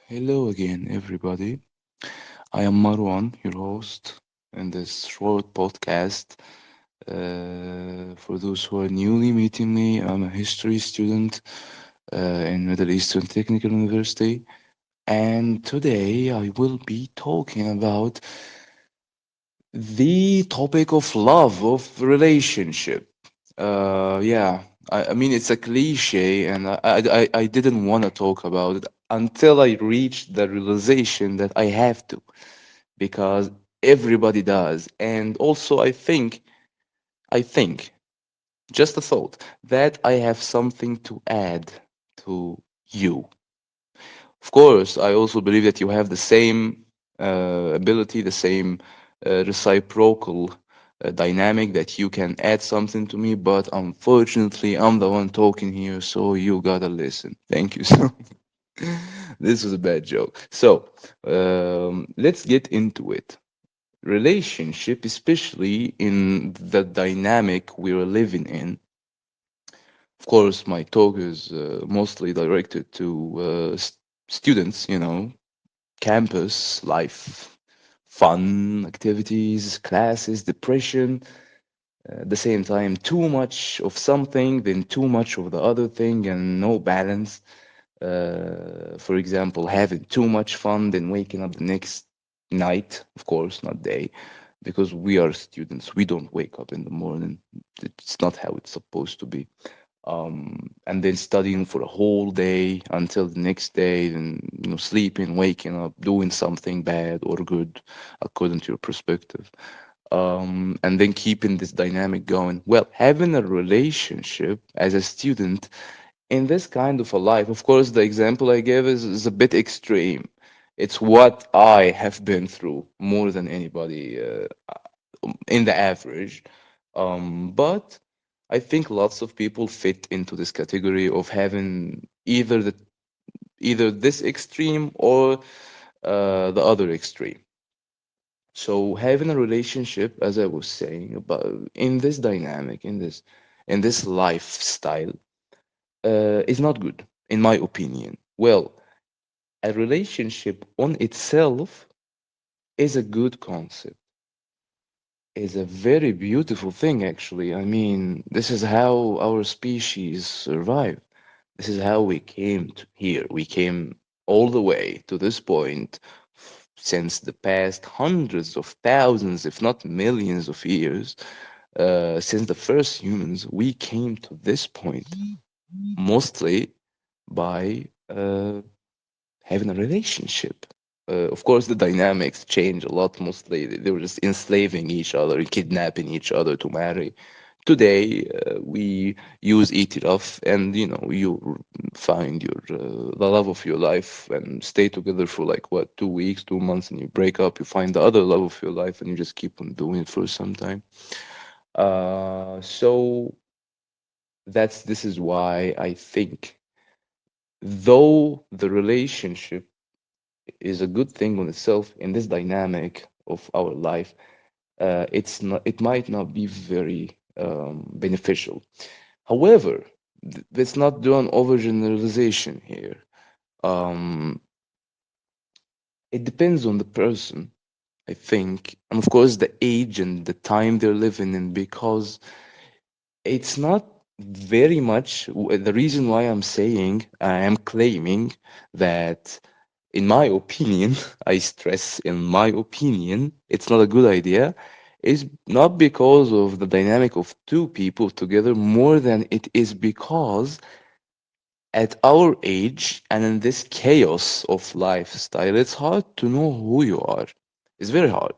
Hello again, everybody. I am Marwan, your host, in this short podcast. For those who are newly meeting me, I'm a history student in Middle Eastern Technical University, and today I will be talking about the topic of love, of relationship. Yeah, I mean, it's a cliche, and I didn't want to talk about it until I reached the realization that I have to, because everybody does. And also, I think, just a thought, that I have something to add to you. Of course, I also believe that you have the same ability, the same reciprocal dynamic that you can add something to me, but unfortunately, I'm the one talking here, so you gotta listen. Thank you so This was a bad joke. So, let's get into it. Relationship, especially in the dynamic we're living in. Of course, my talk is mostly directed to students, campus life, fun activities, classes, depression. At the same time, too much of something, then too much of the other thing, and no balance. For example, having too much fun, then waking up the next night, of course, not day, because we are students. We don't wake up in the morning. It's not how it's supposed to be. And then studying for a whole day until the next day, then sleeping, waking up, doing something bad or good according to your perspective, and then keeping this dynamic going. Well, having a relationship as a student in this kind of a life, of course, the example I give is a bit extreme. It's what I have been through more than anybody in the average. But I think lots of people fit into this category of having either this extreme or the other extreme. So having a relationship, as I was saying, about in this dynamic, in this lifestyle, is not good, in my opinion. Well, a relationship on itself is a good concept, is a very beautiful thing, actually. I mean, this is how our species survived. This is how we came to here. We came all the way to this point since the past hundreds of thousands, if not millions of years. Since the first humans, we came to this point mostly by having a relationship. Of course, the dynamics change a lot. Mostly, they were just enslaving each other, kidnapping each other to marry. Today, we use eat it off, and you find the love of your life and stay together for like what, 2 weeks, 2 months, and you break up. You find the other love of your life, and you just keep on doing it for some time. So this is why I think, though the relationship is a good thing on itself in this dynamic of our life, it might not be very beneficial. However, let's not do an overgeneralization here. Um, it depends on the person, I think, and of course the age and the time they're living in, because it's not very much the reason why I am claiming that, in my opinion, I stress in my opinion, it's not a good idea, is not because of the dynamic of two people together, more than it is because at our age and in this chaos of lifestyle, it's hard to know who you are. It's very hard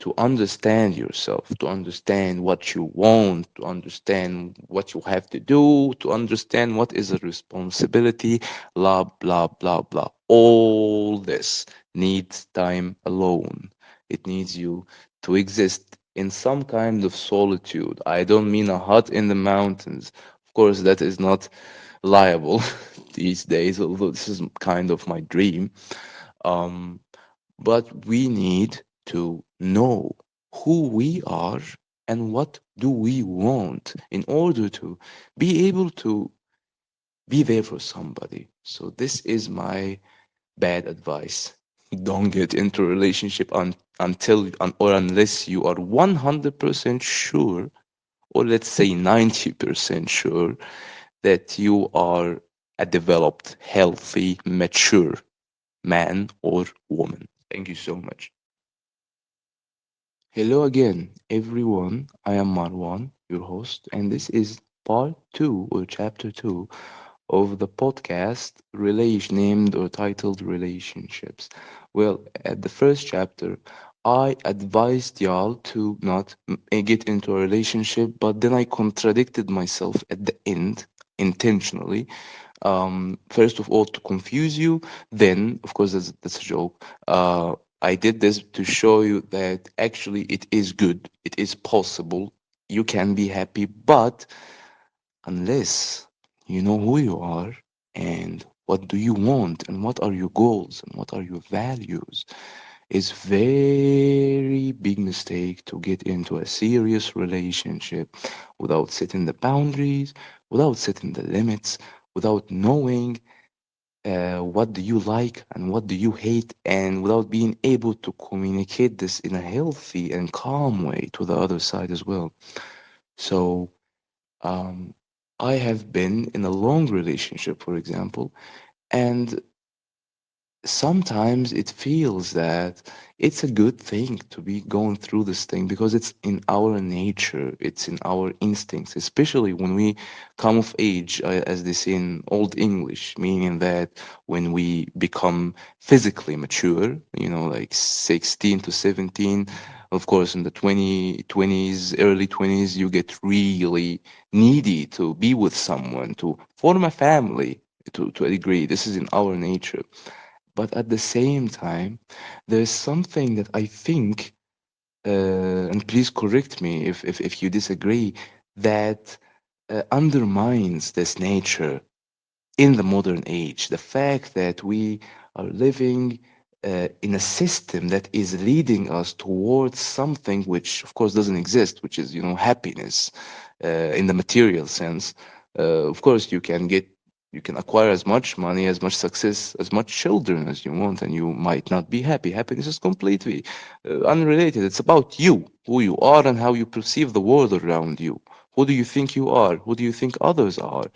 to understand yourself, to understand what you want, to understand what you have to do, to understand what is a responsibility, blah, blah, blah, blah. All this needs time alone. It needs you to exist in some kind of solitude. I don't mean a hut in the mountains. Of course, that is not liable these days, although this is kind of my dream. Um, but we need to know who we are and what do we want in order to be able to be there for somebody. So this is my bad advice. Don't get into a relationship or unless you are 100% sure, or let's say 90% sure, that you are a developed, healthy, mature man or woman. Thank you so much. Hello again, everyone. I am Marwan, your host, and this is part two or chapter two of the podcast named or titled Relationships. Well, at the first chapter, I advised y'all to not get into a relationship, but then I contradicted myself at the end intentionally. First of all, to confuse you, then, of course, that's a joke. I did this to show you that actually it is good, it is possible, you can be happy, but unless you know who you are and what do you want and what are your goals and what are your values, it's very big mistake to get into a serious relationship without setting the boundaries, without setting the limits, without knowing what do you like and what do you hate, and without being able to communicate this in a healthy and calm way to the other side as well. So um, I have been in a long relationship, for example, and sometimes it feels that it's a good thing to be going through this thing because it's in our nature, it's in our instincts, especially when we come of age, as they say in Old English, meaning that when we become physically mature, like 16 to 17. Of course, in the 20s, early 20s, you get really needy to be with someone, to form a family to a degree. This is in our nature. But at the same time, there's something that I think, and please correct me if you disagree, that undermines this nature in the modern age. The fact that we are living in a system that is leading us towards something which, of course, doesn't exist, which is, happiness in the material sense. Of course, you can acquire as much money, as much success, as much children as you want, and you might not be happy. Happiness is completely unrelated. It's about you, who you are, and how you perceive the world around you. Who do you think you are? Who do you think others are?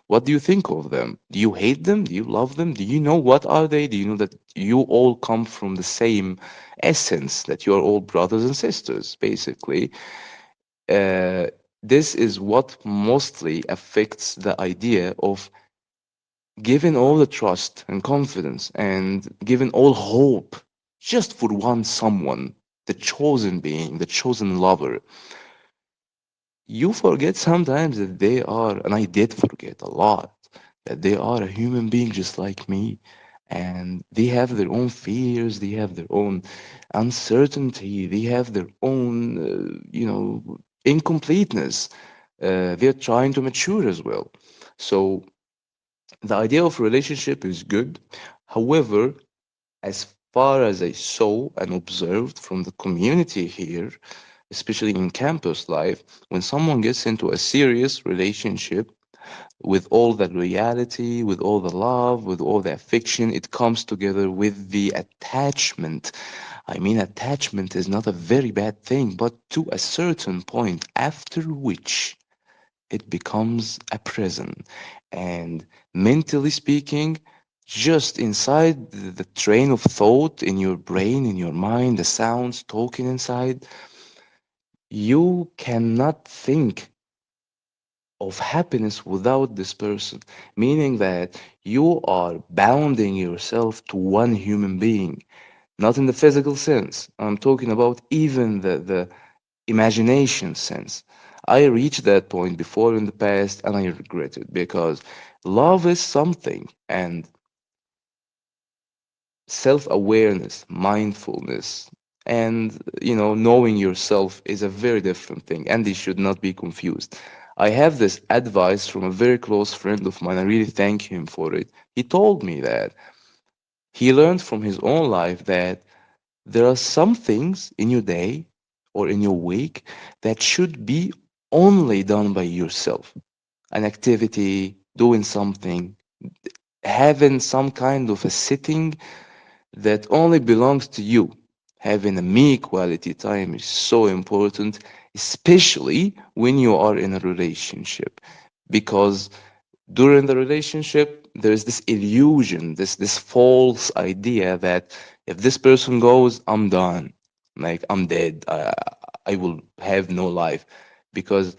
What do you think of them? Do you hate them? Do you love them? Do you know what are they? Do you know that you all come from the same essence, that you are all brothers and sisters, basically? Uh, this is what mostly affects the idea of giving all the trust and confidence and giving all hope just for one someone, the chosen being, the chosen lover. You forget sometimes that they are, and I did forget a lot, that they are a human being just like me. And they have their own fears, they have their own uncertainty, they have their own, incompleteness. They're trying to mature as well. So the idea of relationship is good. However, as far as I saw and observed from the community here, especially in campus life, when someone gets into a serious relationship with all the reality, with all the love, with all the affection, it comes together with the attachment. I mean, attachment is not a very bad thing, but to a certain point, after which it becomes a prison. And mentally speaking, just inside the train of thought in your brain, in your mind, the sounds talking inside, you cannot think of happiness without this person, meaning that you are bounding yourself to one human being, not in the physical sense. I'm talking about even the imagination sense. I reached that point before in the past and I regret it because love is something, and self awareness, mindfulness, and knowing yourself is a very different thing, and they should not be confused. I have this advice from a very close friend of mine. I really thank him for it. He told me that he learned from his own life that there are some things in your day or in your week that should be only done by yourself. An activity, doing something, having some kind of a setting that only belongs to you. Having a me quality time is so important, especially when you are in a relationship, because during the relationship there's this illusion, this false idea that if this person goes, I'm done, like I'm dead, I will have no life, because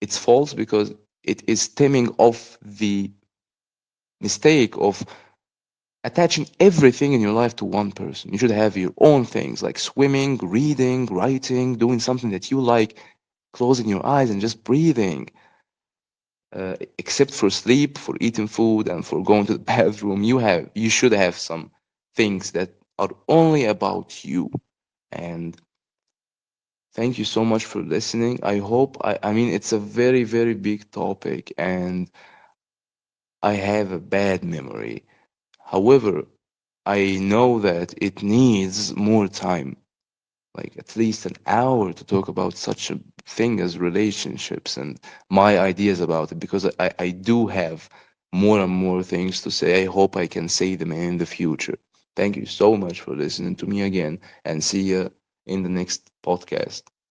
it's false, because it is stemming off the mistake of attaching everything in your life to one person. You should have your own things like swimming, reading, writing, doing something that you like, closing your eyes and just breathing. Except for sleep, for eating food, and for going to the bathroom, you should have some things that are only about you. And thank you so much for listening. I mean, it's a very, very big topic, and I have a bad memory. However, I know that it needs more time, like at least an hour to talk about such a thing as relationships and my ideas about it, because I do have more and more things to say. I hope I can say them in the future. Thank you so much for listening to me again, and see you in the next podcast.